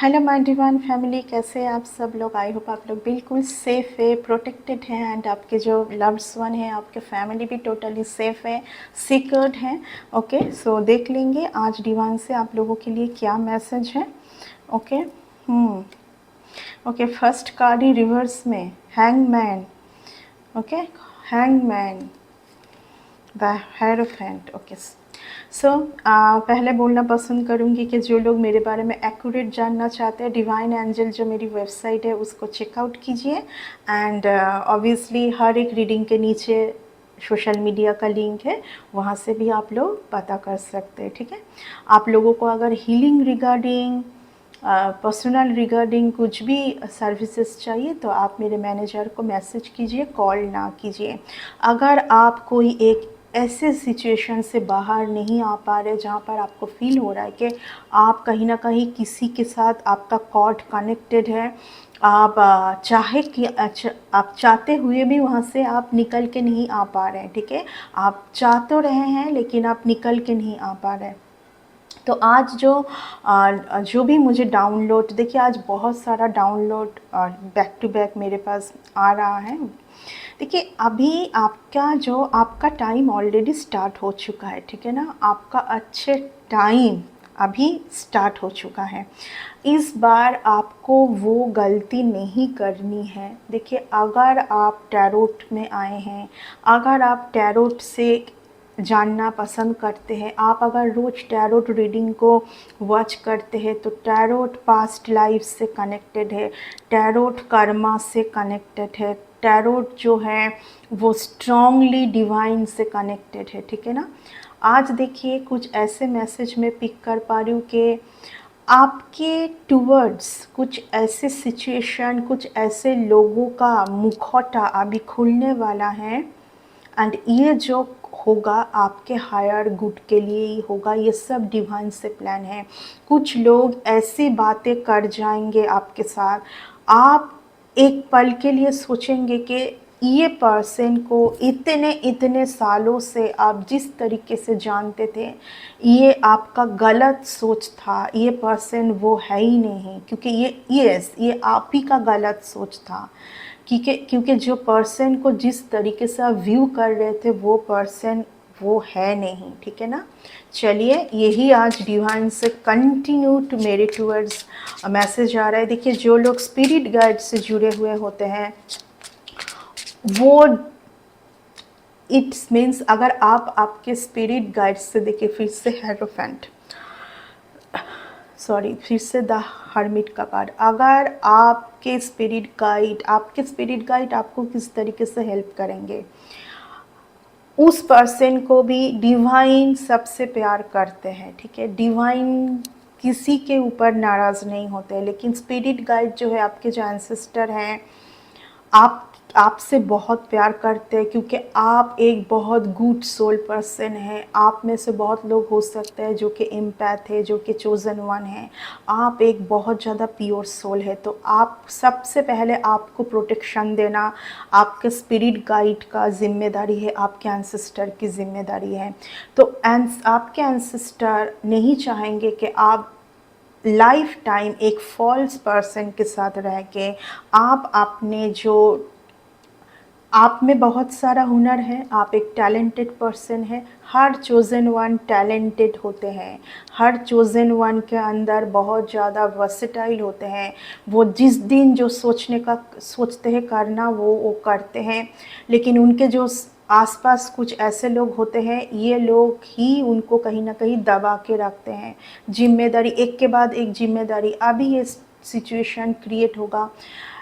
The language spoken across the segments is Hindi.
हेलो माय डिवाइन फैमिली, कैसे हैं आप सब लोग। आई होप आप लोग बिल्कुल सेफ़ है, प्रोटेक्टेड हैं एंड आपके जो लव्ड्स वन हैं, आपके फैमिली भी टोटली सेफ़ है, सिक्योर्ड हैं। ओके, सो देख लेंगे आज डिवाइन से आप लोगों के लिए क्या मैसेज है। ओके ओके, फर्स्ट कार्ड ही रिवर्स में hangman. Okay, hangman, the hierophant. Okay, so पहले बोलना पसंद करूँगी कि जो लोग मेरे बारे में एक्यूरेट जानना चाहते हैं, डिवाइन एंजल जो मेरी वेबसाइट है उसको चेकआउट कीजिए एंड ऑब्वियसली हर एक रीडिंग के नीचे सोशल मीडिया का लिंक है, वहाँ से भी आप लोग पता कर सकते हैं। ठीक है, आप लोगों को अगर हीलिंग रिगार्डिंग पर्सनल रिगार्डिंग कुछ भी सर्विसेज चाहिए तो आप मेरे मैनेजर को मैसेज कीजिए, कॉल ना कीजिए। अगर आप कोई एक ऐसे सिचुएशन से बाहर नहीं आ पा रहे जहाँ पर आपको फील हो रहा है कि आप कहीं ना कहीं किसी के साथ आपका कॉर्ड कनेक्टेड है, आप चाहे कि आप चाहते हुए भी वहाँ से आप निकल के नहीं आ पा रहे हैं। ठीक है, आप चाह तो रहे हैं लेकिन आप निकल के नहीं आ पा रहे हैं। तो आज जो भी मुझे डाउनलोड, देखिए आज बहुत सारा डाउनलोड बैक टू बैक मेरे पास आ रहा है। देखिए अभी आपका टाइम ऑलरेडी स्टार्ट हो चुका है। ठीक है ना, आपका अच्छे टाइम अभी स्टार्ट हो चुका है। इस बार आपको वो गलती नहीं करनी है। देखिए अगर आप टैरोट में आए हैं, अगर आप टैरोट से जानना पसंद करते हैं, आप अगर रोज़ टैरोट रीडिंग को वॉच करते हैं तो टैरोट पास्ट लाइफ से कनेक्टेड है, टैरोट कर्मा से कनेक्टेड है, टैरोट जो है वो स्ट्रॉन्गली डिवाइन से कनेक्टेड है। ठीक है ना, आज देखिए कुछ ऐसे मैसेज मैं पिक कर पा रही हूँ कि आपके टूवर्ड्स कुछ ऐसे सिचुएशन, कुछ ऐसे लोगों का मुखौटा अभी खुलने वाला है एंड ये जो होगा आपके हायर गुड के लिए ही होगा। ये सब डिवाइन से प्लान है। कुछ लोग ऐसी बातें कर जाएंगे आपके साथ, आप एक पल के लिए सोचेंगे कि ये पर्सन को इतने इतने सालों से आप जिस तरीके से जानते थे, ये आपका गलत सोच था, ये पर्सन वो है ही नहीं, क्योंकि ये आप ही का गलत सोच था। क्योंकि जो पर्सन को जिस तरीके से आप व्यू कर रहे थे वो पर्सन वो है नहीं। ठीक है ना, चलिए यही आज डिवाइन से कंटिन्यू टू मेरे टूवर्ड्स मैसेज आ रहा है। देखिए जो लोग स्पिरिट गाइड से जुड़े हुए होते हैं वो, इट्स मीन्स अगर आप आपके स्पिरिट गाइड से, देखिए फिर से हेरोफेंट, सॉरी फिर से द हर्मिट का कार्ड। अगर आपके स्पिरिट गाइड आपको किस तरीके से हेल्प करेंगे, उस पर्सन को भी डिवाइन सबसे प्यार करते हैं। ठीक है, डिवाइन किसी के ऊपर नाराज़ नहीं होते, लेकिन स्पिरिट गाइड जो है आपके जो एंसेस्टर हैं, आपसे बहुत प्यार करते हैं क्योंकि आप एक बहुत गुड सोल पर्सन हैं। आप में से बहुत लोग हो सकते हैं जो कि एम्पैथ है, जो कि चोज़न वन है। आप एक बहुत ज़्यादा प्योर सोल है। तो आप सबसे पहले आपको प्रोटेक्शन देना आपके स्पिरिट गाइड का जिम्मेदारी है, आपके एंसेस्टर की जिम्मेदारी है। तो आपके एंसेस्टर नहीं चाहेंगे कि आप लाइफ टाइम एक फॉल्स पर्सन के साथ रह के आप अपने जो, आप में बहुत सारा हुनर है, आप एक टैलेंटेड पर्सन है। हर चोज़न वन टैलेंटेड होते हैं, हर चोज़न वन के अंदर बहुत ज़्यादा वर्सेटाइल होते हैं। वो जिस दिन जो सोचते हैं करना वो करते हैं। लेकिन उनके जो आसपास कुछ ऐसे लोग होते हैं, ये लोग ही उनको कहीं ना कहीं दबा के रखते हैं। जिम्मेदारी एक के बाद एक जिम्मेदारी, अभी ये सिचुएशन क्रिएट होगा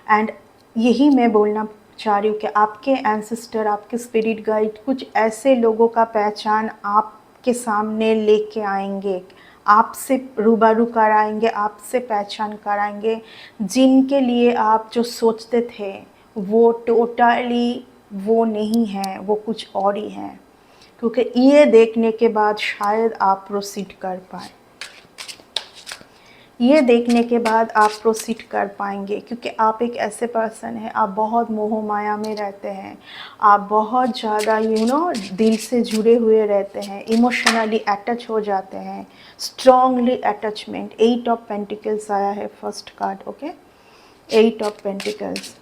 एंड यही मैं बोलना चाह रही हूँ कि आपके एंसेस्टर, आपके स्पिरिट गाइड कुछ ऐसे लोगों का पहचान आपके सामने लेके आएंगे, आपसे रूबरू कराएंगे, आपसे पहचान कराएंगे, जिनके लिए आप जो सोचते थे वो टोटली वो नहीं है, वो कुछ और ही है। क्योंकि ये देखने के बाद शायद आप प्रोसीड कर पाए। ये देखने के बाद आप प्रोसीड कर पाएंगे, क्योंकि आप एक ऐसे पर्सन हैं, आप बहुत मोह माया में रहते हैं, आप बहुत ज़्यादा दिल से जुड़े हुए रहते हैं, इमोशनली अटैच हो जाते हैं, स्ट्रांगली अटैचमेंट। 8 ऑफ पेंटिकल्स आया है first card. Okay, 8 of pentacles.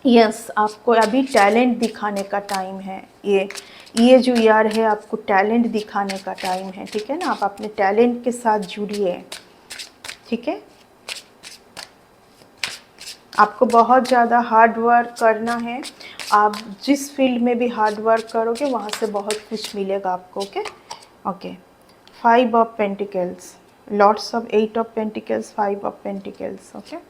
Yes, आपको अभी टैलेंट दिखाने का टाइम है। ये जो ईयर है आपको टैलेंट दिखाने का टाइम है, ठीक है ना। आप अपने टैलेंट के साथ जुड़िए, ठीक है। आपको बहुत ज़्यादा हार्ड वर्क करना है। आप जिस फील्ड में भी हार्ड वर्क करोगे वहाँ से बहुत कुछ मिलेगा आपको। Okay okay. 5 of pentacles, lots of 8 of pentacles, 5 of pentacles. Okay,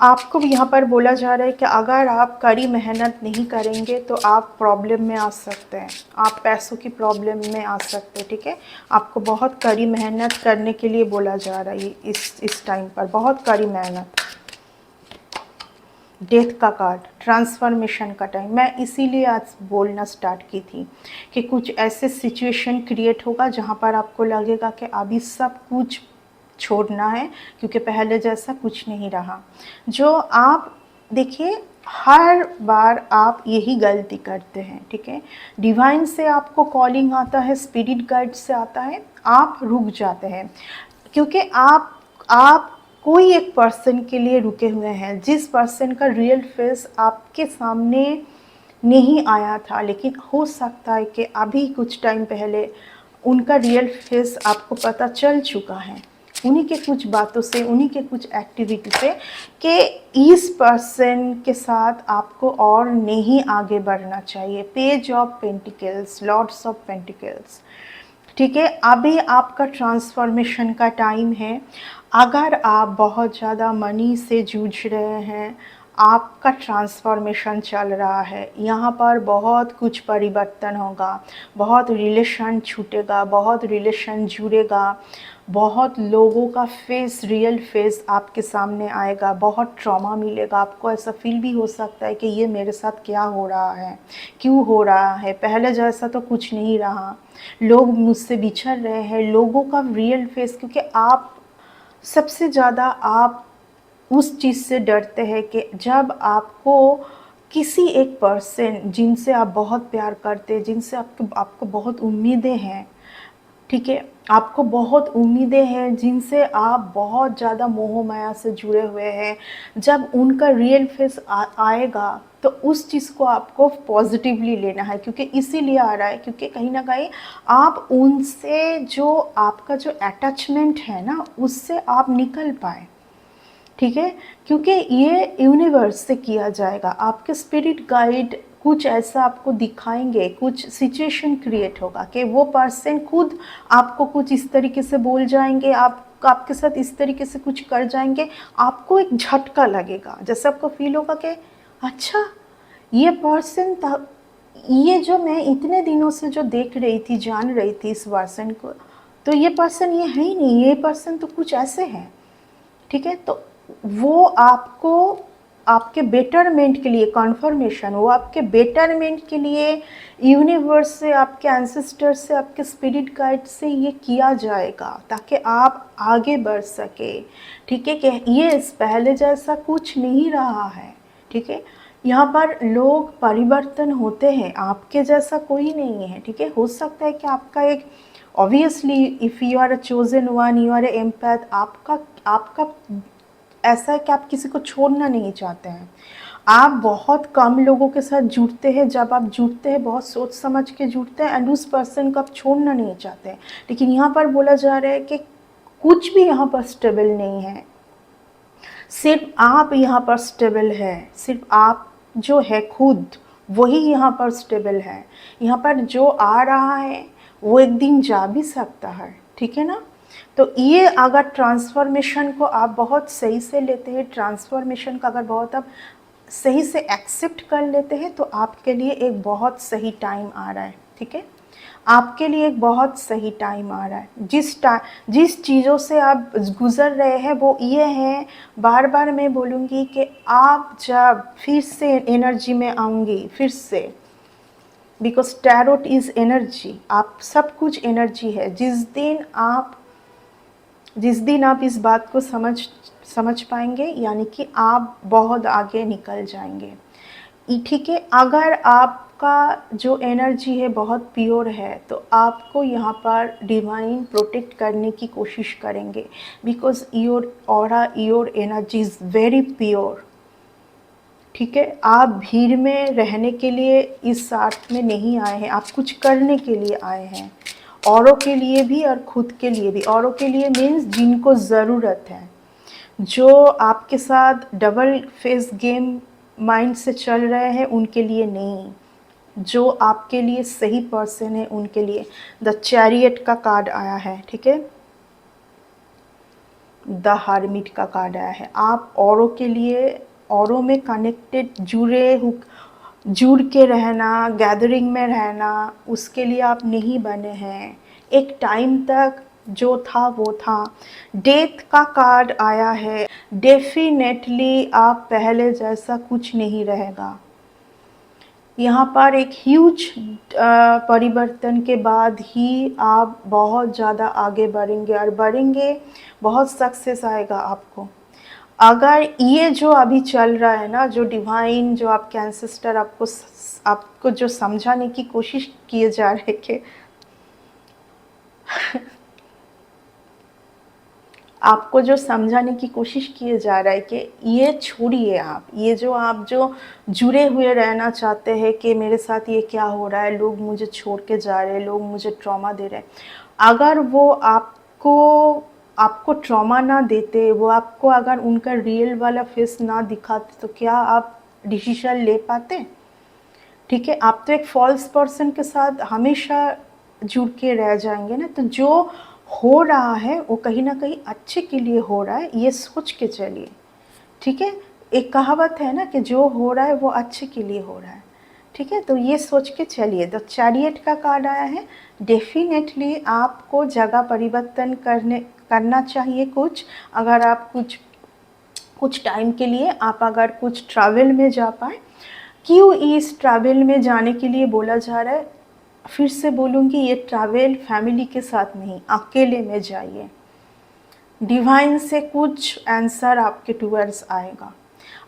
आपको यहाँ पर बोला जा रहा है कि अगर आप कड़ी मेहनत नहीं करेंगे तो आप प्रॉब्लम में आ सकते हैं, आप पैसों की प्रॉब्लम में आ सकते हैं, ठीक है। आपको बहुत कड़ी मेहनत करने के लिए बोला जा रहा है इस टाइम पर, बहुत कड़ी मेहनत। डेथ का कार्ड, ट्रांसफॉर्मेशन का टाइम। मैं इसीलिए आज बोलना स्टार्ट की थी कि कुछ ऐसे सिचुएशन क्रिएट होगा जहाँ पर आपको लगेगा कि अभी सब कुछ छोड़ना है, क्योंकि पहले जैसा कुछ नहीं रहा। जो आप देखिए, हर बार आप यही गलती करते हैं, ठीक है। डिवाइन से आपको कॉलिंग आता है, स्पिरिट गाइड से आता है, आप रुक जाते हैं, क्योंकि आप कोई एक पर्सन के लिए रुके हुए हैं, जिस पर्सन का रियल फेस आपके सामने नहीं आया था, लेकिन हो सकता है कि अभी कुछ टाइम पहले उनका रियल फेस आपको पता चल चुका है, उन्हीं के कुछ बातों से, उन्हीं के कुछ एक्टिविटी से, कि इस पर्सन के साथ आपको और नहीं आगे बढ़ना चाहिए। Page of pentacles, lords of pentacles, ठीक है। अभी आपका ट्रांसफॉर्मेशन का टाइम है। अगर आप बहुत ज़्यादा मनी से जूझ रहे हैं, आपका ट्रांसफॉर्मेशन चल रहा है, यहाँ पर बहुत कुछ परिवर्तन होगा, बहुत रिलेशन छूटेगा, बहुत रिलेशन जुड़ेगा, बहुत लोगों का फेस, रियल फेस आपके सामने आएगा, बहुत ट्रॉमा मिलेगा। आपको ऐसा फील भी हो सकता है कि ये मेरे साथ क्या हो रहा है, क्यों हो रहा है, पहले जैसा तो कुछ नहीं रहा, लोग मुझसे बिछड़ रहे हैं, लोगों का रियल फेस। क्योंकि आप सबसे ज़्यादा आप उस चीज़ से डरते हैं कि जब आपको किसी एक पर्सन जिनसे आप बहुत प्यार करते हैं, जिनसे आपको बहुत उम्मीदें हैं, ठीक है, आपको बहुत उम्मीदें हैं, जिनसे आप बहुत ज़्यादा मोह माया से जुड़े हुए हैं, जब उनका रियल फेस आएगा तो उस चीज़ को आपको पॉजिटिवली लेना है। क्योंकि इसीलिए आ रहा है क्योंकि कहीं ना कहीं आप उनसे जो आपका जो अटैचमेंट है ना, उससे आप निकल पाए, ठीक है। क्योंकि ये यूनिवर्स से किया जाएगा, आपके स्पिरिट गाइड कुछ ऐसा आपको दिखाएंगे, कुछ सिचुएशन क्रिएट होगा कि वो पर्सन खुद आपको कुछ इस तरीके से बोल जाएंगे, आपके साथ इस तरीके से कुछ कर जाएंगे, आपको एक झटका लगेगा, जैसे आपको फील होगा कि अच्छा ये पर्सन था, ये जो मैं इतने दिनों से जो देख रही थी, जान रही थी इस पर्सन को, तो ये पर्सन ये है ही नहीं, ये पर्सन तो कुछ ऐसे हैं, ठीक है। तो वो आपको आपके बेटरमेंट के लिए कन्फर्मेशन, वो आपके बेटरमेंट के लिए यूनिवर्स से, आपके एंसेस्टर से, आपके स्पिरिट गाइड से ये किया जाएगा ताकि आप आगे बढ़ सके, ठीक है। कि ये पहले जैसा कुछ नहीं रहा है, ठीक है। यहाँ पर लोग परिवर्तन होते हैं, आपके जैसा कोई नहीं है, ठीक है। हो सकता है कि आपका एक obviously if you are a chosen one, you are a empath, आपका ऐसा है कि आप किसी को छोड़ना नहीं चाहते हैं, आप बहुत कम लोगों के साथ जुड़ते हैं, जब आप जुड़ते हैं बहुत सोच समझ के जुड़ते हैं, एंड उस पर्सन को आप छोड़ना नहीं चाहते हैं। लेकिन यहाँ पर बोला जा रहा है कि कुछ भी यहाँ पर स्टेबल नहीं है, सिर्फ आप यहाँ पर स्टेबल है, सिर्फ आप जो है खुद वही यहाँ पर स्टेबल है। यहाँ पर जो आ रहा है वो एक दिन जा भी सकता है, ठीक है ना। तो ये अगर ट्रांसफॉर्मेशन को आप बहुत सही से लेते हैं, ट्रांसफॉर्मेशन का अगर बहुत आप सही से एक्सेप्ट कर लेते हैं, तो आपके लिए एक बहुत सही टाइम आ रहा है, ठीक है। आपके लिए एक बहुत सही टाइम आ रहा है। जिस चीज़ों से आप गुज़र रहे हैं वो ये है, बार बार मैं बोलूँगी कि आप जब फिर से एनर्जी में आऊँगी, फिर से, बिकॉज टैरोट इज़ एनर्जी, आप सब कुछ एनर्जी है। जिस दिन आप जिस दिन आप इस बात को समझ पाएंगे, यानी कि आप बहुत आगे निकल जाएंगे। ठीक है, अगर आपका जो एनर्जी है बहुत प्योर है तो आपको यहाँ पर डिवाइन प्रोटेक्ट करने की कोशिश करेंगे, because your aura, your energy is very pure. ठीक है, आप भीड़ में रहने के लिए इस अर्थ में नहीं आए हैं, आप कुछ करने के लिए आए हैं, औरों के लिए भी और खुद के लिए भी। औरों के लिए मीन्स जिनको ज़रूरत है, जो आपके साथ डबल फेस गेम माइंड से चल रहे हैं उनके लिए नहीं, जो आपके लिए सही पर्सन है उनके लिए। द चैरियट का कार्ड आया है, ठीक है, द हर्मिट का कार्ड आया है। आप औरों के लिए, औरों में कनेक्टेड, जुड़ के रहना, गैदरिंग में रहना, उसके लिए आप नहीं बने हैं। एक टाइम तक जो था वो था। डेथ का कार्ड आया है। डेफिनेटली आप पहले जैसा कुछ नहीं रहेगा। यहाँ पर एक ह्यूज परिवर्तन के बाद ही आप बहुत ज़्यादा आगे बढ़ेंगे, और बढ़ेंगे, बहुत सक्सेस आएगा आपको। अगर ये जो अभी चल रहा है ना, जो डिवाइन, जो आपके एंसेस्टर आपको जो समझाने की कोशिश किए जा रहे कि आपको जो समझाने की कोशिश किए जा रहा है कि ये छोड़िए, आप ये जो जुड़े हुए रहना चाहते हैं कि मेरे साथ ये क्या हो रहा है, लोग मुझे छोड़ के जा रहे हैं, लोग मुझे ट्रॉमा दे रहे हैं, अगर वो आपको ट्रॉमा ना देते, वो आपको अगर उनका रियल वाला फेस ना दिखाते, तो क्या आप डिसीजन ले पाते? ठीक है, आप तो एक फॉल्स पर्सन के साथ हमेशा जुड़ के रह जाएंगे ना। तो जो हो रहा है वो कहीं ना कहीं अच्छे के लिए हो रहा है, ये सोच के चलिए। ठीक है, एक कहावत है ना कि जो हो रहा है वो अच्छे के लिए हो रहा है। ठीक है, तो ये सोच के चलिए। द चैरियट का कार्ड आया है। डेफिनेटली आपको जगह परिवर्तन करना चाहिए कुछ। अगर आप कुछ टाइम के लिए आप अगर कुछ ट्रैवल में जा पाए। क्यों इस ट्रैवल में जाने के लिए बोला जा रहा है? फिर से बोलूँगी, ये ट्रैवल फैमिली के साथ नहीं, अकेले में जाइए। डिवाइन से कुछ आंसर आपके टूवर्ड्स आएगा।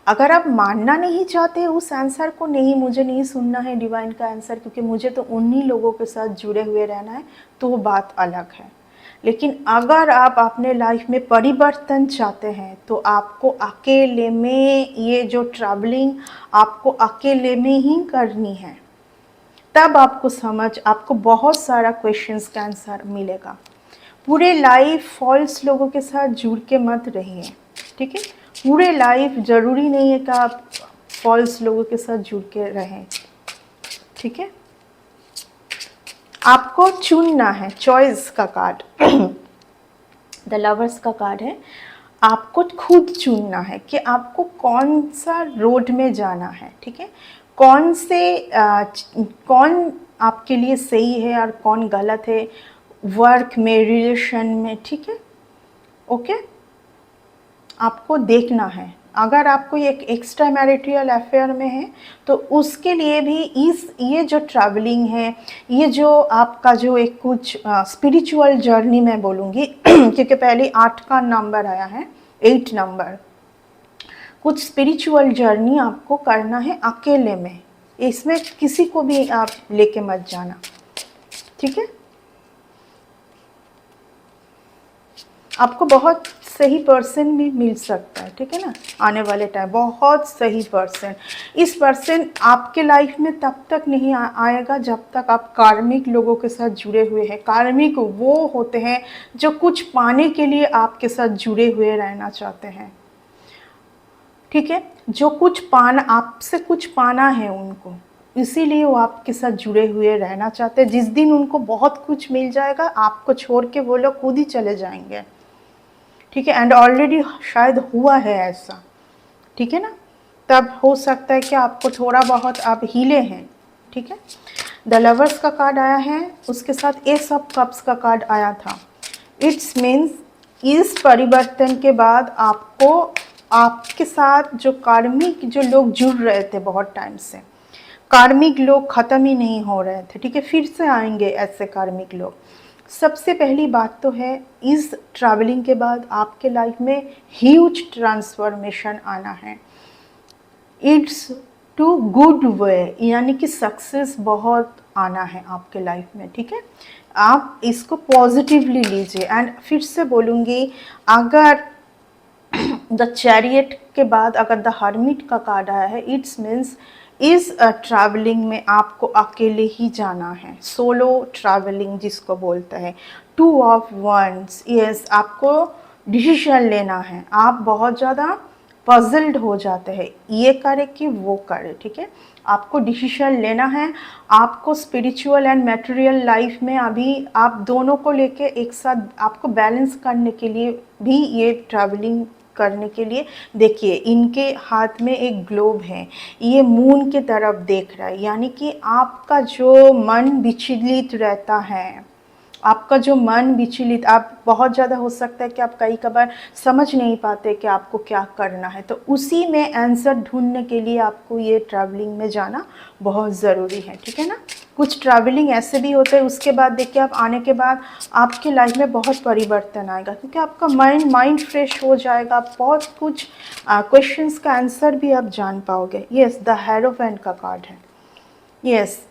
अगर आप मानना नहीं चाहते उस आंसर को, नहीं मुझे नहीं सुनना है डिवाइन का आंसर क्योंकि मुझे तो उन्हीं लोगों के साथ जुड़े हुए रहना है, तो वो बात अलग है। लेकिन अगर आप अपने लाइफ में परिवर्तन चाहते हैं तो आपको अकेले में ये जो ट्रैवलिंग आपको अकेले में ही करनी है। तब आपको बहुत सारा क्वेश्चंस का आंसर मिलेगा। पूरे लाइफ फॉल्स लोगों के साथ जुड़ के मत रहिए। ठीक है, पूरे लाइफ ज़रूरी नहीं है कि आप फॉल्स लोगों के साथ जुड़ के रहें। ठीक है, आपको चुनना है। चॉइस का कार्ड द लवर्स का कार्ड है। आपको खुद चुनना है कि आपको कौन सा रोड में जाना है। ठीक है, कौन आपके लिए सही है और कौन गलत है, वर्क में, रिलेशन में। ठीक है, ओके, आपको देखना है। अगर आपको एक एक्स्ट्रा मैरिटल अफेयर में है तो उसके लिए भी ये जो ट्रैवलिंग है, ये जो आपका जो एक कुछ स्पिरिचुअल जर्नी मैं बोलूँगी क्योंकि पहले 8 का नंबर आया है, 8 नंबर, कुछ स्पिरिचुअल जर्नी आपको करना है अकेले में। इसमें किसी को भी आप लेके मत जाना। ठीक है, आपको बहुत सही पर्सन भी मिल सकता है। ठीक है ना, आने वाले टाइम बहुत सही पर्सन। इस पर्सन आपके लाइफ में तब तक नहीं आएगा जब तक आप कार्मिक लोगों के साथ जुड़े हुए हैं। कार्मिक वो होते हैं जो कुछ पाने के लिए आपके साथ जुड़े हुए रहना चाहते हैं। ठीक है, जो आपसे कुछ पाना है उनको, इसीलिए वो आपके साथ जुड़े हुए रहना चाहते हैं। जिस दिन उनको बहुत कुछ मिल जाएगा, आपको छोड़ के वो लोग खुद ही चले जाएंगे। ठीक है, एंड ऑलरेडी शायद हुआ है ऐसा। ठीक है ना, तब हो सकता है कि आपको थोड़ा बहुत आप हिले हैं। ठीक है, द लवर्स का कार्ड आया है, उसके साथ एस ऑफ कप्स का कार्ड आया था। इट्स मीन्स इस परिवर्तन के बाद आपके साथ जो कार्मिक जो लोग जुड़ रहे थे बहुत टाइम से, कार्मिक लोग ख़त्म ही नहीं हो रहे थे। ठीक है, फिर से आएंगे ऐसे कार्मिक लोग। सबसे पहली बात तो है, इस ट्रैवलिंग के बाद आपके लाइफ में ह्यूज ट्रांसफॉर्मेशन आना है। इट्स टू गुड वे, यानी कि सक्सेस बहुत आना है आपके लाइफ में, ठीक है। आप इसको पॉजिटिवली लीजिए। एंड फिर से बोलूँगी, अगर द चैरियट के बाद अगर द हर्मिट का कार्ड आया है, इट्स मीन्स इस ट्रैवलिंग में आपको अकेले ही जाना है, सोलो ट्रैवलिंग जिसको बोलते हैं, 2 of Wands। यस, आपको डिसीजन लेना है। आप बहुत ज़्यादा पजल्ड हो जाते हैं, ये करे कि वो करे, ठीक है। आपको डिसीजन लेना है। आपको स्पिरिचुअल एंड मटेरियल लाइफ में अभी आप दोनों को लेके एक साथ आपको बैलेंस करने के लिए भी ये ट्रैवलिंग करने के लिए, देखिए इनके हाथ में एक ग्लोब है, ये मून की तरफ देख रहा है, यानी कि आपका जो मन विचलित रहता है, आपका जो मन विचलित, आप बहुत ज़्यादा हो सकता है कि आप कई कबार समझ नहीं पाते कि आपको क्या करना है, तो उसी में आंसर ढूंढने के लिए आपको ये ट्रैवलिंग में जाना बहुत ज़रूरी है, ठीक है ना। कुछ ट्रैवलिंग ऐसे भी होते हैं, उसके बाद देखिए आप आने के बाद आपकी लाइफ में बहुत परिवर्तन आएगा, क्योंकि आपका माइंड फ्रेश हो जाएगा। आप बहुत कुछ क्वेश्चंस का आंसर भी आप जान पाओगे। यस, द हेरोफेंट का कार्ड है। यस,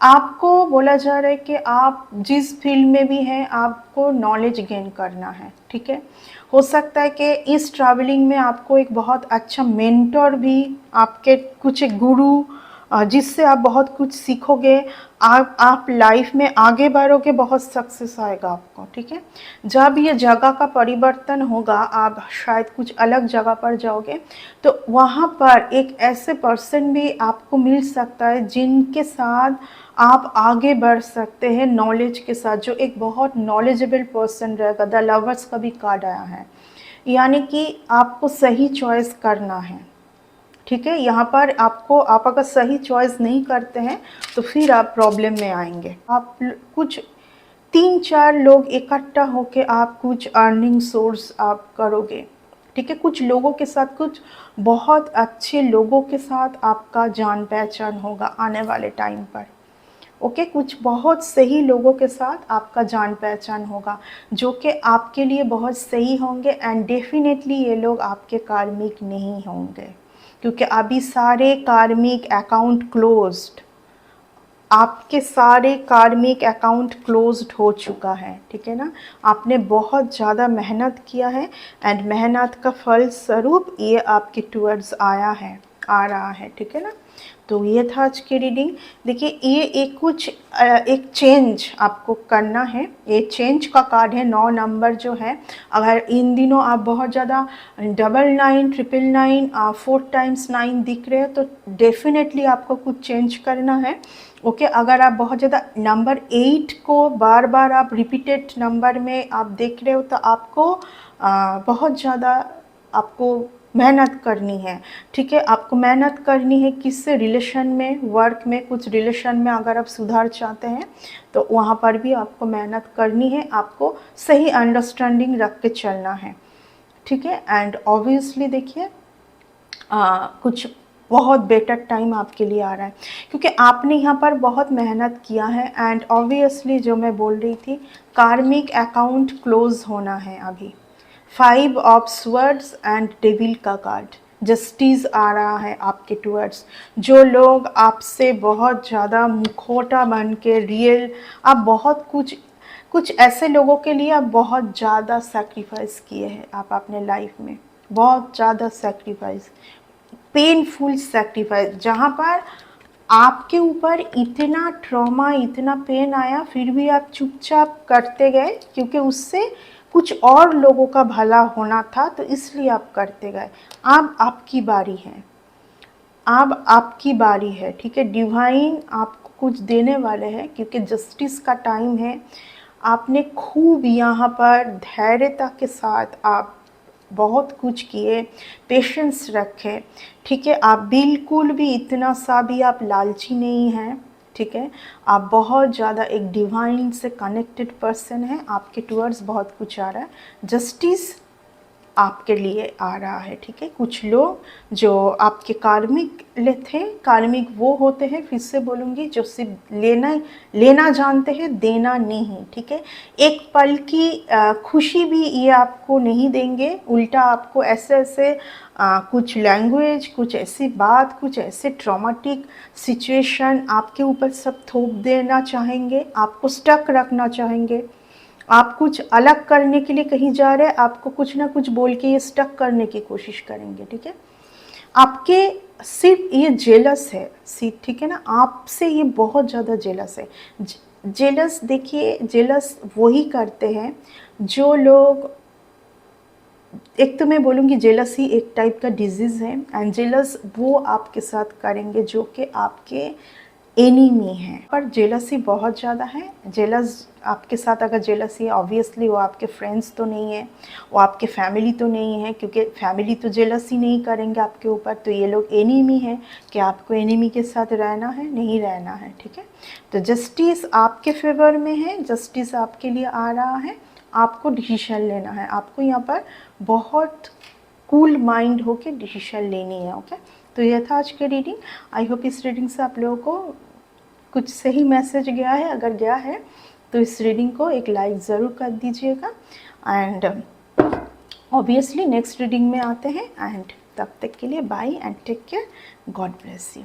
आपको बोला जा रहा है कि आप जिस फील्ड में भी हैं, आपको नॉलेज गेन करना है, ठीक है। हो सकता है कि इस ट्रैवलिंग में आपको एक बहुत अच्छा मेंटर भी, आपके कुछ एक गुरु, जिससे आप बहुत कुछ सीखोगे। आप लाइफ में आगे बढ़ोगे, बहुत सक्सेस आएगा आपको, ठीक है। जब ये जगह का परिवर्तन होगा, आप शायद कुछ अलग जगह पर जाओगे, तो वहाँ पर एक ऐसे पर्सन भी आपको मिल सकता है जिनके साथ आप आगे बढ़ सकते हैं नॉलेज के साथ, जो एक बहुत नॉलेजेबल पर्सन रहेगा। द लवर्स का भी कार्ड आया है, यानी कि आपको सही चॉइस करना है, ठीक है। यहाँ पर आपको, आप अगर सही चॉइस नहीं करते हैं तो फिर आप प्रॉब्लम में आएंगे। आप कुछ 3-4 लोग इकट्ठा होके आप कुछ अर्निंग सोर्स आप करोगे, ठीक है। कुछ लोगों के साथ, कुछ बहुत अच्छे लोगों के साथ आपका जान पहचान होगा आने वाले टाइम पर, ओके। कुछ बहुत सही लोगों के साथ आपका जान पहचान होगा, जो कि आपके लिए बहुत सही होंगे। एंड डेफिनेटली ये लोग आपके कार्मिक नहीं होंगे, क्योंकि अभी सारे कार्मिक अकाउंट क्लोज्ड, आपके सारे कार्मिक अकाउंट क्लोज्ड हो चुका है, ठीक है ना। आपने बहुत ज़्यादा मेहनत किया है, एंड मेहनत का फल स्वरूप ये आपके टूवर्ड्स आ रहा है, ठीक है ना। तो ये था आज की रीडिंग। देखिए, ये एक चेंज आपको करना है। ये चेंज का कार्ड है, 9 नंबर जो है। अगर इन दिनों आप बहुत ज़्यादा 99, 999, 4 टाइम्स 9 दिख रहे हो, तो डेफिनेटली आपको कुछ चेंज करना है, ओके। अगर आप बहुत ज़्यादा नंबर 8 को बार बार आप रिपीटेड नंबर में आप देख रहे हो, तो आपको बहुत ज़्यादा आपको मेहनत करनी है, ठीक है। आपको मेहनत करनी है किससे, रिलेशन में, वर्क में, कुछ रिलेशन में अगर आप सुधार चाहते हैं तो वहाँ पर भी आपको मेहनत करनी है। आपको सही अंडरस्टैंडिंग रख के चलना है, ठीक है। एंड ऑब्वियसली देखिए, कुछ बहुत बेटर टाइम आपके लिए आ रहा है, क्योंकि आपने यहाँ पर बहुत मेहनत किया है। एंड ऑब्वियसली जो मैं बोल रही थी, कार्मिक अकाउंट क्लोज होना है अभी। 5 ऑफ स्वर्ड्स एंड डेविल का कार्ड, जस्टिस आ रहा है आपके टूवर्ड्स। जो लोग आपसे बहुत ज़्यादा मुखौटा बन के रियल, आप बहुत कुछ ऐसे लोगों के लिए आप बहुत ज़्यादा सेक्रीफाइस किए हैं, आप अपने लाइफ में बहुत ज़्यादा सेक्रीफाइस, पेनफुल सेक्रीफाइस, जहाँ पर आपके ऊपर इतना ट्रॉमा, इतना पेन आया, फिर भी आप चुपचाप करते गए, क्योंकि उससे कुछ और लोगों का भला होना था, तो इसलिए आप करते गए। अब आपकी बारी है, अब आपकी बारी है, ठीक है। डिवाइन आपको कुछ देने वाले हैं, क्योंकि जस्टिस का टाइम है। आपने खूब यहाँ पर धैर्यता के साथ आप बहुत कुछ किए, पेशेंस रखे, ठीक है। आप बिल्कुल भी इतना सा भी आप लालची नहीं हैं, ठीक है। आप बहुत ज़्यादा एक डिवाइन से कनेक्टेड पर्सन हैं, आपके टूवर्ड्स बहुत कुछ आ रहा है। जस्टिस आपके लिए आ रहा है, ठीक है। कुछ लोग जो आपके कार्मिक थे, कार्मिक वो होते हैं, फिर से बोलूँगी, जो सिर्फ लेना जानते हैं, देना नहीं, ठीक है। एक पल की खुशी भी ये आपको नहीं देंगे, उल्टा आपको ऐसे ऐसे कुछ लैंग्वेज, कुछ ऐसी बात, कुछ ऐसे ट्रॉमेटिक सिचुएशन आपके ऊपर सब थोप देना चाहेंगे, आपको स्टक रखना चाहेंगे। आप कुछ अलग करने के लिए कहीं जा रहे हैं, आपको कुछ ना कुछ बोल के ये स्टक करने की कोशिश करेंगे, ठीक है। आपके सिर्फ ये जेलस है, ठीक है ना, आपसे ये बहुत ज़्यादा जेलस है। जेलस, देखिए, जेलस वही करते हैं जो लोग, एक तो मैं बोलूँगी जेलसी एक टाइप का डिजीज़ है, एंड जेलस वो आपके साथ करेंगे जो कि आपके एनिमी हैं। पर जेलसी बहुत ज़्यादा है। जेलस आपके साथ अगर जेलसी है, ऑब्वियसली वो आपके फ्रेंड्स तो नहीं है, वो आपके फैमिली तो नहीं है, क्योंकि फैमिली तो जेलसी नहीं करेंगे आपके ऊपर। तो ये लोग एनिमी हैं कि आपको एनिमी के साथ रहना है, नहीं रहना है, ठीक है। तो जस्टिस आपके फेवर में है, जस्टिस आपके लिए आ रहा है, आपको डिसीजन लेना है। आपको यहाँ पर बहुत कूल माइंड होके डिसीजन लेनी है, ओके। तो यह था आज की रीडिंग। आई होप इस रीडिंग से आप लोगों को कुछ सही मैसेज गया है। अगर गया है तो इस रीडिंग को एक लाइक ज़रूर कर दीजिएगा, एंड ऑब्वियसली नेक्स्ट रीडिंग में आते हैं, एंड तब तक के लिए bye and take care, God bless you.